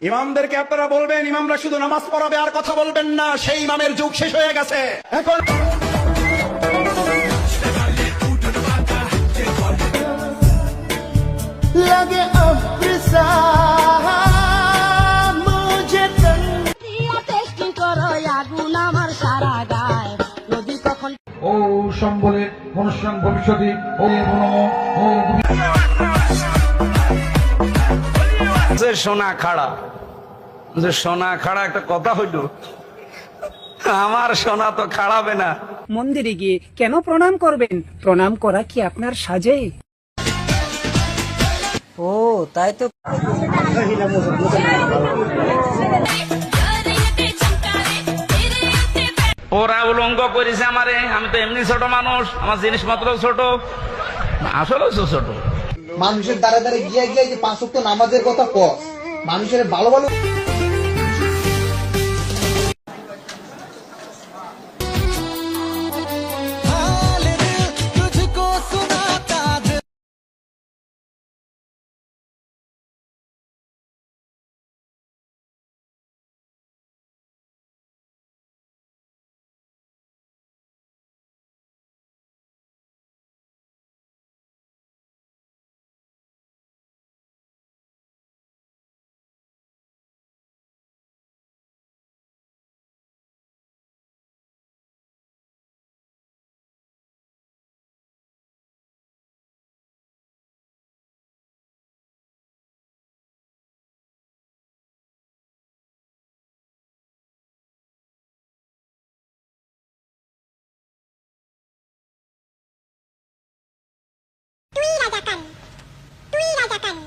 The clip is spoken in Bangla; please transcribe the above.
ইমামদেরকে আপনারা বলবেন ইমামরা শুধু নামাজ পড়াবে আর কথা বলবেন না, সেই ইমামের যুগ শেষ হয়ে গেছে। এখন लगे अब सा मुझे टेस्टिंग करो আগুন আমার সারা গায় নদী কখন ও সম্বলের অনুষ্ঠান ভবিষ্যতে ও যে সোনা খাড়া, যে সোনা খাড়া একটা কথা হইল, আমার সোনা তো খাড়াবে না। মন্দিরে গিয়ে কেন প্রণাম করবেন? প্রণাম করা কি আপনার সাজে? ও তাই তো। ওরা উলঙ্গ করেছে আমারে, আমি তো এমনি ছোট মানুষ, আমার জিনিসপত্র ছোট, আসলে ছোট। মানুষের দ্বারা দ্বারা গিয়ে গিয়ে যে 5 ওয়াক্ত নামাজের কথা ক, মানুষের ভালো ভালো তুই রাজাকান